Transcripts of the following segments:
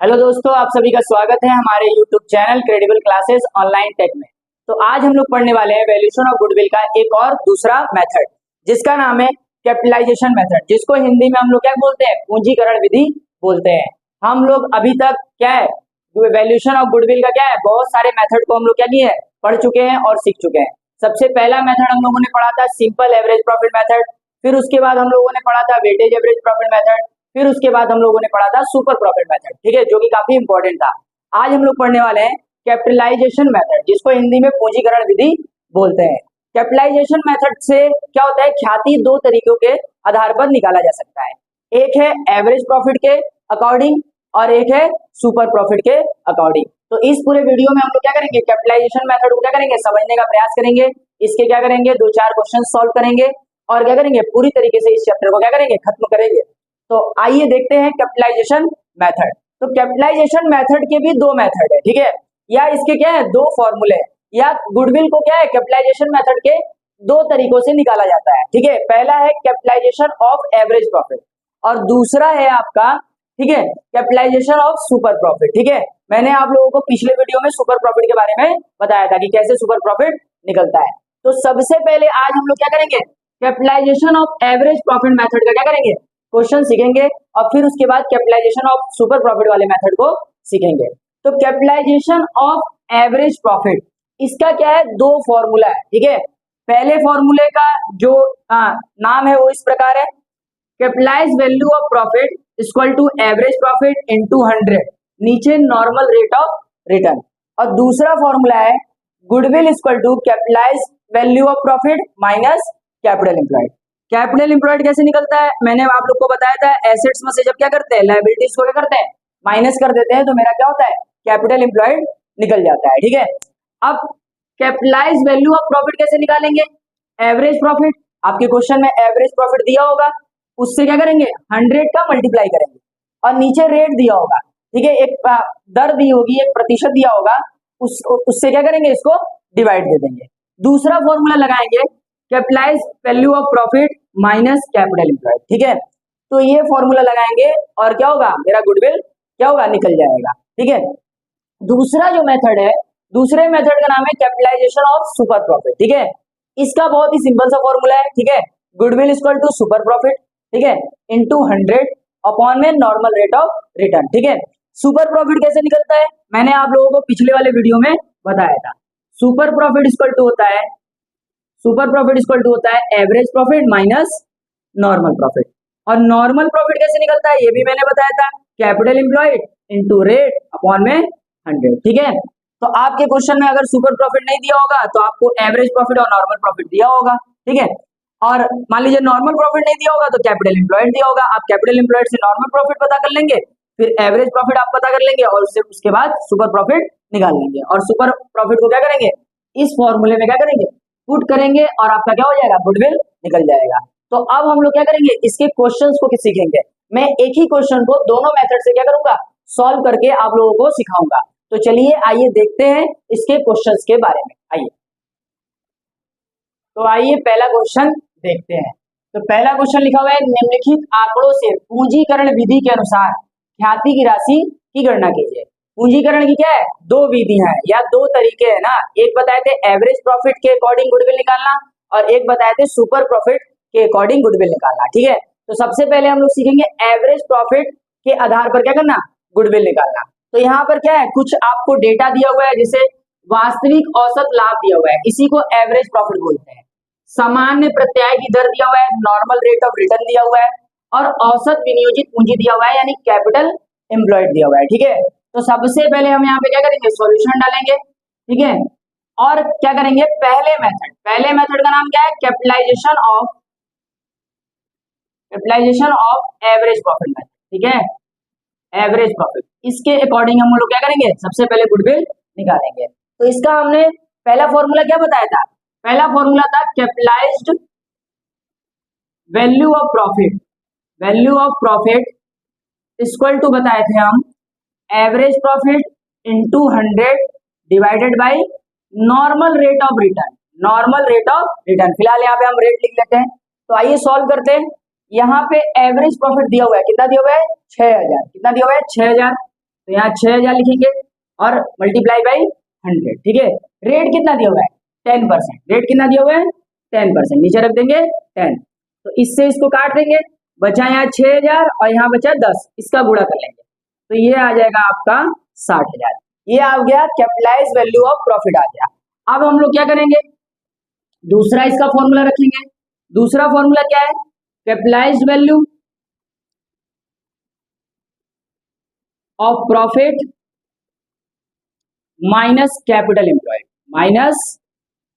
Hello दोस्तों, आप सभी का स्वागत है हमारे YouTube channel Credible Classes Online Tech में। तो आज हम लोग पढ़ने वाले हैं वैल्यूएशन ऑफ गुडविल का एक और दूसरा मेथड, जिसका नाम है कैपिटलाइजेशन मेथड, जिसको हिंदी में हम लोग क्या बोलते हैं, पूंजीकरण विधि बोलते हैं। हम लोग अभी तक क्या है, वैल्यूएशन ऑफ गुडविल का क्या है, बहुत सारे मेथड को हम लोग क्या किए हैं, पढ़ चुके हैं और सीख चुके हैं। सबसे पहला मेथड हम लोगों ने पढ़ा था सिंपल एवरेज प्रॉफिट मेथड, फिर उसके बाद हम लोगों ने पढ़ा था वेटेज एवरेज प्रॉफिट मेथड, फिर उसके बाद हम लोगों ने पढ़ा था सुपर प्रॉफिट मेथड, ठीक है, जो कि काफी इंपॉर्टेंट था। आज हम लोग पढ़ने वाले हैं कैपिटलाइजेशन मेथड, जिसको हिंदी में पूंजीकरण विधि बोलते हैं। कैपिटलाइजेशन मेथड से क्या होता है, ख्याति दो तरीकों के आधार पर निकाला जा सकता है। एक है एवरेज प्रॉफिट के अकॉर्डिंग और एक है सुपर प्रॉफिट के अकॉर्डिंग। तो इस पूरे वीडियो में हम लोग क्या करेंगे, कैपिटलाइजेशन मेथड को क्या करेंगे, समझने का प्रयास करेंगे। इसके क्या करेंगे, दो चार क्वेश्चन सॉल्व करेंगे और क्या करेंगे, पूरी तरीके से इस चैप्टर को क्या करेंगे, खत्म करेंगे। तो आइए देखते हैं कैपिटलाइजेशन मेथड। तो कैपिटलाइजेशन मेथड के भी दो मेथड है, ठीक है, या इसके क्या है, दो फॉर्मूले, या गुडविल को क्या है, कैपिटलाइजेशन मेथड के दो तरीकों से निकाला जाता है, ठीक है। पहला है कैपिटलाइजेशन ऑफ एवरेज प्रॉफिट और दूसरा है आपका, ठीक है, कैपिटलाइजेशन ऑफ सुपर प्रॉफिट, ठीक है। मैंने आप लोगों को पिछले वीडियो में सुपर प्रॉफिट के बारे में बताया था कि कैसे सुपर प्रॉफिट निकलता है। तो सबसे पहले आज हम लोग क्या करेंगे, capitalisation of average profit method का क्या करेंगे, क्वेश्चन सीखेंगे और फिर उसके बाद कैपिटलाइजेशन ऑफ सुपर प्रॉफिट वाले मेथड को सीखेंगे। तो कैपिटलाइजेशन ऑफ एवरेज प्रॉफिट, इसका क्या है, दो फॉर्मूला है, ठीक है। पहले फॉर्मूले का जो नाम है वो इस प्रकार है, capitalise value of profit equal to average profit into 100, नीचे नॉर्मल रेट ऑफ रिटर्न। और दूसरा फॉर्मूला है goodwill equal to capitalise value of profit minus capital employed. Capital employed कैसे निकलता है, मैंने आप लोग को बताया था, एसेट्स में से जब क्या करते हैं, लायबिलिटीज को क्या करते हैं, माइनस कर देते हैं, तो मेरा क्या होता है, कैपिटल एम्प्लॉयड निकल जाता है, ठीक है। अब कैपिटलाइज वैल्यू ऑफ प्रॉफिट कैसे निकालेंगे, एवरेज प्रॉफिट, आपके क्वेश्चन में एवरेज प्रॉफिट दिया होगा, उससे क्या करेंगे, 100 का मल्टीप्लाई करेंगे और नीचे रेट दिया होगा, ठीक है, एक दर दी होगी, एक प्रतिशत दिया होगा, उससे क्या करेंगे, इसको डिवाइड दे देंगे। दूसरा फॉर्मूला लगाएंगे capitalise value of profit minus capital employed, ठीक है। तो ये फॉर्मूला लगाएंगे और क्या होगा, मेरा गुडविल क्या होगा, निकल जाएगा, ठीक है। दूसरा जो मेथड है, दूसरे मेथड का नाम है कैपिटलाइजेशन ऑफ सुपर प्रॉफिट, ठीक है। इसका बहुत ही सिंपल सा फॉर्मूला है, ठीक है, goodwill equal to super profit, ठीक है, इनटू 100 अपॉन में नॉर्मल रेट ऑफ रिटर्न, ठीक है। सुपर प्रॉफिट कैसे निकलता है, मैंने आप लोगों को पिछले वाले वीडियो में बताया था। सुपर प्रॉफिट इक्वल टू होता है, सुपर प्रॉफिट इक्वल टू होता है average profit minus normal profit. और नॉर्मल प्रॉफिट कैसे निकलता है, ये भी मैंने बताया था, capital employed into rate upon में 100, ठीक है। तो आपके क्वेश्चन में अगर सुपर प्रॉफिट नहीं दिया होगा तो आपको एवरेज प्रॉफिट और नॉर्मल प्रॉफिट दिया होगा, ठीक है। और मान लीजिए नॉर्मल प्रॉफिट नहीं दिया होगा तो कैपिटल एम्प्लॉयड दिया होगा, आप कैपिटल एम्प्लॉयड से नॉर्मल प्रॉफिट पता कर लेंगे, फिर एवरेज प्रॉफिट आप पता कर लेंगे और उसके बाद सुपर प्रॉफिट निकाल लेंगे और सुपर प्रॉफिट को क्या करेंगे, इस फॉर्मूले में क्या करेंगे, पुट करेंगे और आपका क्या हो जाएगा, गुडविल निकल जाएगा। तो अब हम लोग क्या करेंगे, इसके क्वेश्चंस को सीखेंगे। मैं एक ही क्वेश्चन को दोनों मेथड से क्या करूंगा, सॉल्व करके आप लोगों को सिखाऊंगा। तो चलिए आइए देखते हैं इसके क्वेश्चंस के बारे में, आइए। तो आइए पहला क्वेश्चन देखते हैं। तो पहला क्वेश्चन लिखा हुआ है, निम्नलिखित आंकड़ों से पूंजीकरण विधि के अनुसार ख्याति की राशि की गणना कीजिए। पूंजीकरण की क्या है, दो विधियां हैं या दो तरीके हैं ना, एक बताए थे एवरेज प्रॉफिट के अकॉर्डिंग गुडविल निकालना और एक बताए थे सुपर प्रॉफिट के अकॉर्डिंग गुडविल निकालना, ठीक है। तो सबसे पहले हम लोग सीखेंगे एवरेज प्रॉफिट के आधार पर क्या करना, गुडविल निकालना। तो यहाँ पर क्या है, कुछ आपको डेटा दिया हुआ है, जैसे वास्तविक औसत लाभ दिया हुआ है, इसी को एवरेज प्रॉफिट बोलते हैं। सामान्य प्रत्याय की दर दिया हुआ है, नॉर्मल रेट ऑफ रिटर्न दिया हुआ है और औसत विनियोजित पूंजी दिया हुआ है, यानी कैपिटल एम्प्लॉयड दिया हुआ है, ठीक है। तो सबसे पहले हम यहाँ पे क्या करेंगे, सॉल्यूशन डालेंगे, ठीक है। और क्या करेंगे, पहले मेथड का नाम क्या है, capitalisation of average profit method, ठीक है, एवरेज प्रॉफिट। इसके अकॉर्डिंग हम लोग क्या करेंगे, सबसे पहले गुडविल निकालेंगे। तो इसका हमने पहला फॉर्मूला क्या बताया था, पहला फॉर्मूला था capitalised value of profit equal to बताए थे हम average profit into 100 divided by normal rate of return. फिलहाल यहाँ पे हम रेट लिख लेते हैं। तो आइए सॉल्व करते हैं। यहाँ पे एवरेज प्रॉफिट दिया हुआ है, कितना दिया हुआ है, 6000, कितना दिया हुआ है, 6000। तो यहाँ 6000 लिखेंगे और मल्टीप्लाई बाई 100, ठीक है। रेट कितना दिया हुआ है? 10%। रेट कितना दिया हुआ है? 10%। नीचे रख देंगे 10, तो इससे इसको काट देंगे, बचा यहाँ 6000 और यहाँ बचा 10, इसका गुणा कर लेंगे, तो ये आ जाएगा आपका 60000। ये आ गया कैपिटलाइज वैल्यू ऑफ प्रॉफिट आ गया। अब हम लोग क्या करेंगे? दूसरा इसका फॉर्मूला रखेंगे। दूसरा फॉर्मूला क्या है? Capitalised value of profit minus capital employed, minus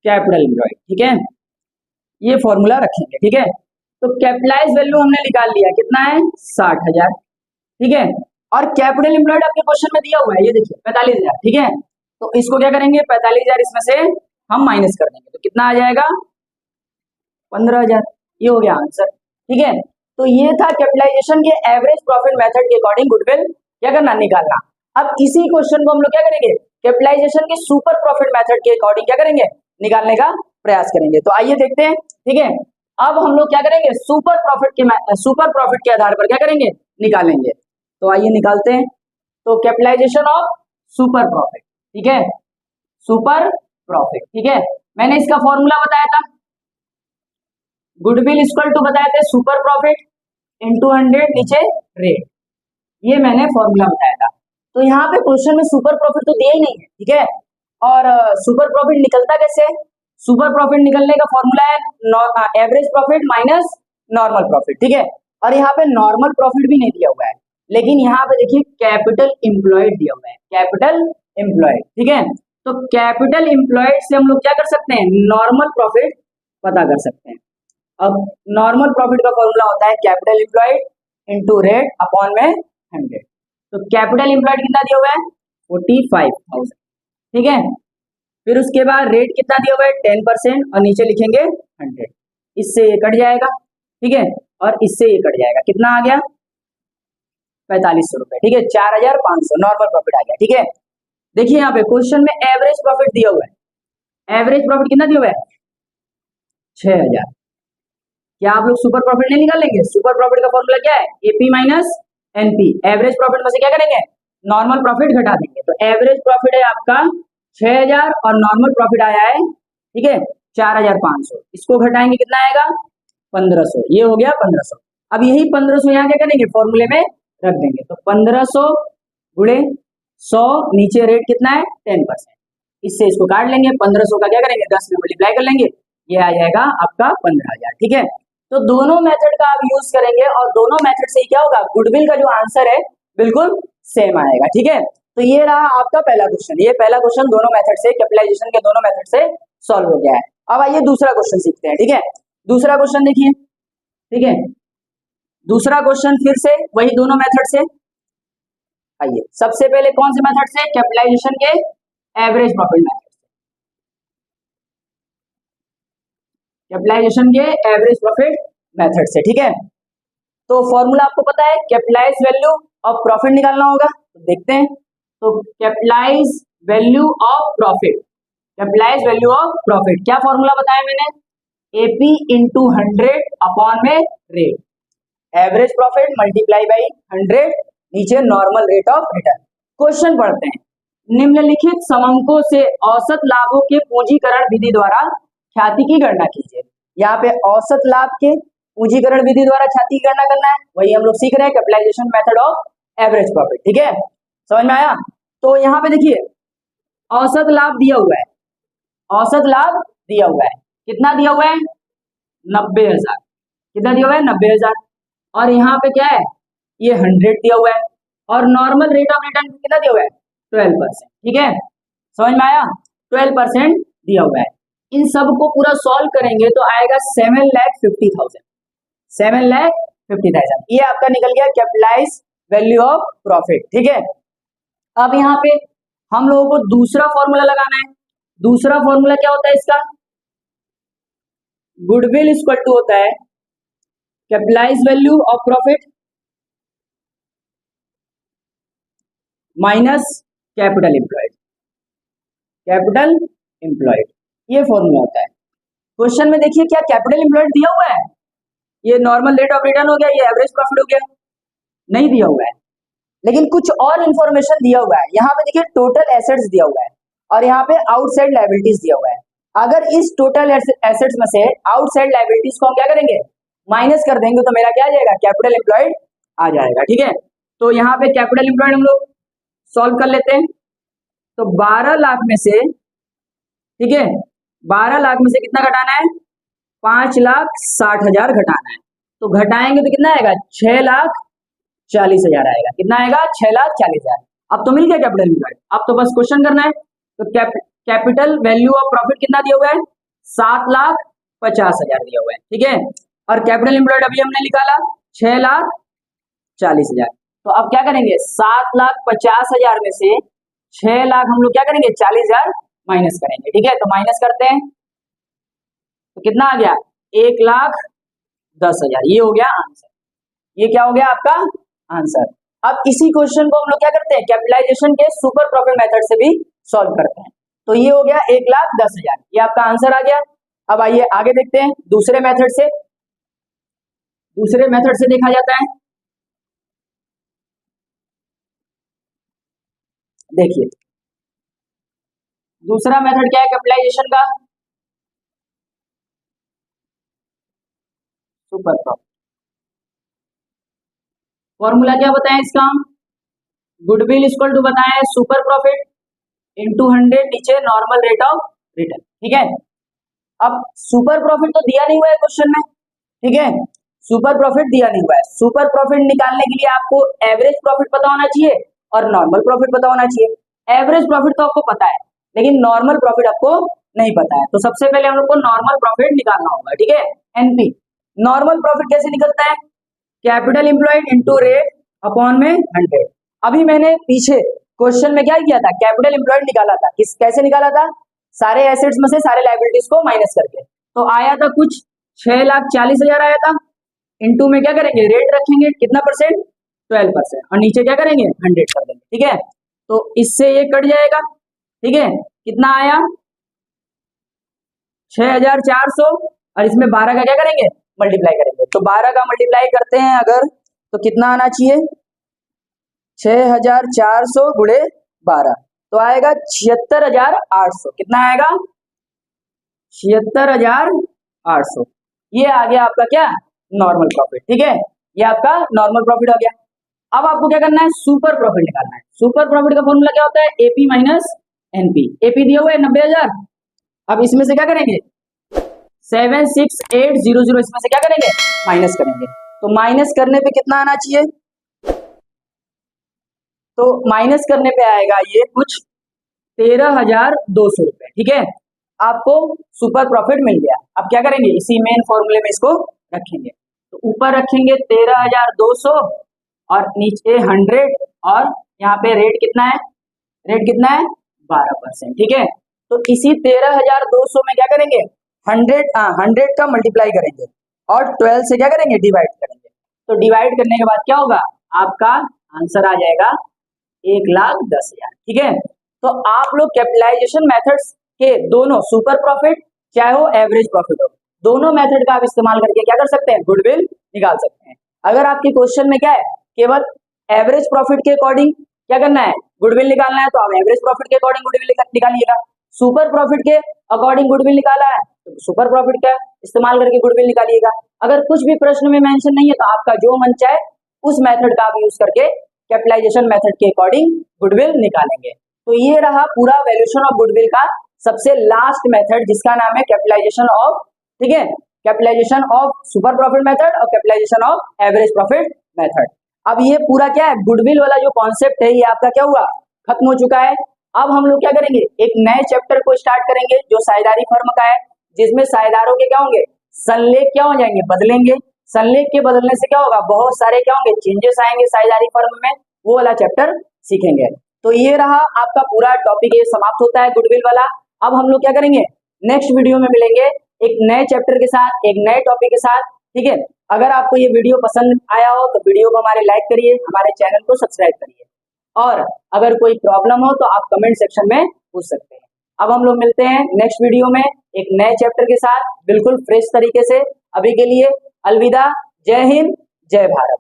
capital employed, ठीक है। ये फॉर्मूला रखेंगे, ठीक है। तो कैपिटलाइज वैल्यू हमने निकाल लिया, कितना है? 60000, ठीक है। और कैपिटल एम्प्लॉयड आपके क्वेश्चन में दिया हुआ है, ये देखिए 45000, ठीक है। तो इसको क्या करेंगे? 45000 इसमें से हम माइनस कर देंगे, तो कितना आ जाएगा? 15000। ये हो गया आंसर, ठीक है। तो ये था कैपिटलाइजेशन के एवरेज प्रॉफिट मेथड के अकॉर्डिंग गुडविल क्या करना? निकालना। अब इसी क्वेश्चन को हम लोग क्या करेंगे? कैपिटलाइजेशन के सुपर प्रॉफिट मेथड के अकॉर्डिंग क्या करेंगे? निकालने का प्रयास करेंगे। तो आइए देखते हैं, ठीक है। अब हम लोग क्या करेंगे? सुपर प्रॉफिट के आधार पर क्या करेंगे? निकालेंगे। तो आइए निकालते हैं। तो कैपिटलाइजेशन ऑफ सुपर प्रॉफिट, ठीक है, सुपर प्रॉफिट, ठीक है। मैंने इसका फॉर्मूला बताया था, गुडविल इक्वल टू बताए थे सुपर प्रॉफिट इंटू 100 नीचे रेट, ये मैंने फॉर्मूला बताया था। तो यहाँ पे क्वेश्चन में सुपर प्रॉफिट तो दिया ही नहीं है, ठीक है। और सुपर प्रॉफिट निकलता कैसे? सुपर प्रॉफिट निकलने का फॉर्मूला है average profit minus normal profit, ठीक है। और यहाँ पे नॉर्मल प्रॉफिट भी नहीं दिया हुआ है, लेकिन यहाँ पे देखिए कैपिटल एम्प्लॉयड दिया हुआ है, कैपिटल एम्प्लॉयड, ठीक है। तो कैपिटल एम्प्लॉयड से हम लोग क्या कर सकते हैं? नॉर्मल प्रॉफिट पता कर सकते हैं। अब नॉर्मल प्रॉफिट का फॉर्मूला होता है capital employed into rate upon में 100। तो कैपिटल एम्प्लॉयड कितना दिया हुआ है? 45,000, ठीक है। फिर उसके बाद रेट कितना दिया हुआ है? 10% और नीचे लिखेंगे 100। इससे ये कट जाएगा, ठीक है, और इससे ये कट जाएगा, कितना आ गया? 4500 रुपए, ठीक है। 4500 नॉर्मल प्रॉफिट आ गया, ठीक है। देखिए यहाँ पे क्वेश्चन में एवरेज प्रॉफिट दिया हुआ है, एवरेज प्रॉफिट कितना दिया हुआ है? 6000। क्या आप लोग सुपर प्रॉफिट नहीं निकालेंगे? सुपर प्रॉफिट का फॉर्मूला क्या है? AP minus NP. Average profit में से क्या करेंगे? नॉर्मल प्रॉफिट घटा देंगे। तो एवरेज प्रॉफिट है आपका 6000 और नॉर्मल प्रॉफिट आया है, ठीक है, 4500। इसको घटाएंगे, कितना आएगा? 1500। ये हो गया 1500। अब यही 1500 यहाँ क्या करेंगे? फॉर्मूले में रख देंगे। तो 1500 गुणे 100 नीचे रेट कितना है? 10%। इससे इसको काट लेंगे, 1500 का क्या करेंगे? 10 में मल्टीप्लाई कर लेंगे, ये आ जाएगा आपका 15000, ठीक है। तो दोनों मेथड का आप यूज करेंगे और दोनों मेथड से क्या होगा? गुडविल का जो आंसर है बिल्कुल सेम आएगा, ठीक है। तो ये रहा आपका पहला क्वेश्चन। ये पहला क्वेश्चन दोनों मेथड से, कैपिटलाइजेशन के दोनों मेथड से सॉल्व हो गया है। अब आइए दूसरा क्वेश्चन सीखते हैं, ठीक है। दूसरा क्वेश्चन देखिए, ठीक है। दूसरा क्वेश्चन फिर से वही दोनों मेथड से। आइए सबसे पहले कौन से मेथड से? कैपिटलाइजेशन के एवरेज प्रॉफिट मेथड, कैपिटलाइजेशन के एवरेज प्रॉफिट मेथड से, ठीक है। तो फॉर्मूला आपको पता है, कैपिटलाइज वैल्यू ऑफ प्रॉफिट निकालना होगा। तो देखते हैं। तो capitalise value of profit, capitalise value of profit क्या फॉर्मूला बताया मैंने? एपी इंटू 100 अपॉन में rate, average profit multiply by 100 नीचे normal rate of return. Question पढ़ते हैं। निम्नलिखित समंकों से औसत लाभों के पूंजीकरण विधि द्वारा ख्याति की गणना कीजिए। यहाँ पे औसत लाभ के पूंजीकरण विधि द्वारा ख्याति की गणना करना है, वही हम लोग सीख रहे हैं, capitalisation method of average profit, ठीक है। समझ में आया? तो यहाँ पे देखिए औसत लाभ दिया हुआ है, औसत लाभ दिया हुआ है, कितना दिया हुआ है? 90,000। कितना दिया हुआ है? 90,000। और यहाँ पे क्या है? ये 100 दिया हुआ है और नॉर्मल रेट ऑफ रिटर्न कितना दिया हुआ है? 12%, ठीक है। समझ में आया? 12% दिया हुआ है। इन सब को पूरा सॉल्व करेंगे तो आएगा 7,50,000, 7,50,000। ये आपका निकल गया कैपिटलाइज वैल्यू ऑफ प्रॉफिट, ठीक है। अब यहाँ पे हम लोगों को दूसरा फॉर्मूला लगाना है। दूसरा फॉर्मूला क्या होता है इसका? गुडविल इक्वल टू होता है capitalise value of profit minus capital employed, capital employed, ये फॉर्मूला होता है। क्वेश्चन में देखिए क्या कैपिटल एम्प्लॉयड दिया हुआ है? ये नॉर्मल रेट ऑफ रिटर्न हो गया, ये एवरेज प्रॉफिट हो गया? नहीं दिया हुआ है। लेकिन कुछ और इन्फॉर्मेशन दिया हुआ है। यहाँ पे देखिए टोटल एसेट्स दिया हुआ है और यहाँ पे आउटसाइड लायबिलिटीज दिया हुआ है। अगर इस टोटल एसेट्स में से आउटसाइड लायबिलिटीज को हम क्या करेंगे, माइनस कर देंगे, तो मेरा क्या आ जाएगा, कैपिटल एम्प्लॉयड आ जाएगा। ठीक है, तो यहाँ पे कैपिटल एम्प्लॉयड हम लोग सॉल्व कर लेते हैं। तो 12 लाख में से, ठीक है, 12 लाख में से कितना घटाना है, 5,60,000 घटाना है। तो घटाएंगे तो कितना आएगा, 6,40,000 आएगा। कितना आएगा, 6,40,000। अब तो मिल गया कैपिटल एम्प्लॉयड। अब तो बस क्वेश्चन करना है। तो कैपिटल वैल्यू ऑफ प्रॉफिट कितना दिया हुआ है, 7,50,000 दिया हुआ है। ठीक है, और कैपिटल एम्प्लॉयड अभी हमने निकाला 6,40,000। तो अब क्या करेंगे, 7,50,000 में से 6 लाख हम लोग क्या करेंगे, 40,000 माइनस करेंगे। ठीक है, तो माइनस करते हैं तो कितना आ गया, 1,10,000। ये हो गया आंसर। ये क्या हो गया आपका आंसर। अब इसी क्वेश्चन को हम लोग क्या करते हैं, कैपिटलाइजेशन के सुपर प्रॉफिट मेथड से भी सॉल्व करते हैं। तो ये हो गया 1,10,000, ये आपका आंसर आ गया। अब आइए आगे देखते हैं दूसरे मेथड से। दूसरे मेथड से देखा जाता है, देखिए दूसरा मेथड क्या है कैपिटलाइजेशन का, सुपर प्रॉफिट। फॉर्मूला क्या बताएं इसका, गुडविल इक्वल टू बताएं सुपर प्रॉफिट इंटू 100 नीचे नॉर्मल रेट ऑफ रिटर्न। ठीक है, अब सुपर प्रॉफिट तो दिया नहीं हुआ है क्वेश्चन में। ठीक है, सुपर प्रॉफिट दिया नहीं हुआ है। सुपर प्रॉफिट निकालने के लिए आपको एवरेज प्रॉफिट पता होना चाहिए और नॉर्मल प्रॉफिट पता होना चाहिए। एवरेज प्रॉफिट तो आपको पता है, लेकिन नॉर्मल प्रॉफिट आपको नहीं पता है। तो सबसे पहले हम लोग को नॉर्मल प्रॉफिट निकालना होगा। ठीक है, एनपी। नॉर्मल प्रॉफिट कैसे निकलता है, capital employed into rate upon में 100। अभी मैंने पीछे क्वेश्चन में क्या किया था, कैपिटल एम्प्लॉयड निकाला था। कैसे निकाला था, सारे एसेट्स में से सारे लायबिलिटीज को माइनस करके। तो आया था कुछ 6,40,000 आया था। इनटू में क्या करेंगे, रेट रखेंगे कितना परसेंट, 12%, और नीचे क्या करेंगे, 100 कर देंगे। ठीक है, तो इससे ये कट जाएगा। ठीक है, कितना आया, 6,400, और इसमें 12 का क्या करेंगे, मल्टीप्लाई करेंगे। तो 12 का मल्टीप्लाई करते हैं अगर, तो कितना आना चाहिए, 6,400 गुणे 12, तो आएगा 76,800। कितना आएगा, 76,800। ये आ गया आपका क्या, नॉर्मल प्रॉफिट। ठीक है, ये आपका नॉर्मल प्रॉफिट हो गया। अब आपको क्या करना है, सुपर प्रॉफिट निकालना है। सुपर प्रॉफिट का फॉर्मूला क्या होता है, एपी माइनस एनपी। एपी दिया हुआ है 90,000। अब इसमें से क्या करेंगे, 76800, इसमें से क्या करेंगे, माइनस करेंगे। तो माइनस करने पे कितना आना चाहिए, तो माइनस करने पे आएगा ये कुछ 13,200 रुपए। ठीक है, आपको सुपर प्रॉफिट मिल गया। अब क्या करेंगे, इसी मेन फॉर्मूले में इसको रखेंगे। तो ऊपर रखेंगे 13,200 और नीचे 100, और यहाँ पे रेट कितना है, रेट कितना है, 12%। ठीक है, तो इसी 13,200 में क्या करेंगे, 100 का मल्टीप्लाई करेंगे और 12 से क्या करेंगे, डिवाइड करेंगे। तो डिवाइड करने के बाद क्या होगा, आपका आंसर आ जाएगा 1,10,000। ठीक है, तो आप लोग कैपिटलाइजेशन मेथड्स के दोनों, सुपर प्रॉफिट चाहे हो एवरेज प्रॉफिट हो, दोनों मेथड का आप इस्तेमाल करके क्या कर सकते हैं, गुडविल निकाल सकते हैं। अगर आपके क्वेश्चन में क्या है, केवल एवरेज प्रॉफिट के अकॉर्डिंग क्या करना है, गुडविल निकालना है, तो आप एवरेज प्रॉफिट के अकॉर्डिंग गुडविल निकालिएगा। सुपर प्रॉफिट के अकॉर्डिंग गुडविल निकाला है तो सुपर प्रॉफिट का इस्तेमाल करके गुडविल निकालिएगा। अगर कुछ भी प्रश्न में मेंशन नहीं है तो आपका जो मन चाहे उस मेथड का आप यूज करके कैपिटलाइजेशन मेथड के अकॉर्डिंग गुडविल निकालेंगे। तो ये रहा पूरा वैल्यूएशन ऑफ गुडविल का सबसे लास्ट मेथड, जिसका नाम है कैपिटलाइजेशन ऑफ, ठीक है, capitalisation of super profit method और capitalisation of average profit method. अब ये पूरा क्या है, गुडविल वाला जो कॉन्सेप्ट है ये आपका क्या हुआ, खत्म हो चुका है। अब हम लोग क्या करेंगे, एक नए चैप्टर को स्टार्ट करेंगे जो साझेदारी फर्म का है, जिसमें साझेदारों के क्या होंगे, संलेख क्या हो जाएंगे, बदलेंगे। संलेख के बदलने से क्या होगा, बहुत सारे क्या होंगे, चेंजेस आएंगे साझेदारी फर्म में, वो वाला चैप्टर सीखेंगे। तो ये रहा आपका पूरा टॉपिक, ये समाप्त होता है गुडविल वाला। अब हम लोग क्या करेंगे, नेक्स्ट वीडियो में मिलेंगे एक नए चैप्टर के साथ, एक नए टॉपिक के साथ। ठीक है, अगर आपको ये वीडियो पसंद आया हो तो वीडियो को हमारे लाइक करिए, हमारे चैनल को सब्सक्राइब करिए, और अगर कोई प्रॉब्लम हो तो आप कमेंट सेक्शन में पूछ सकते हैं। अब हम लोग मिलते हैं नेक्स्ट वीडियो में एक नए चैप्टर के साथ, बिल्कुल फ्रेश तरीके से। अभी के लिए अलविदा, जय हिंद, जय भारत।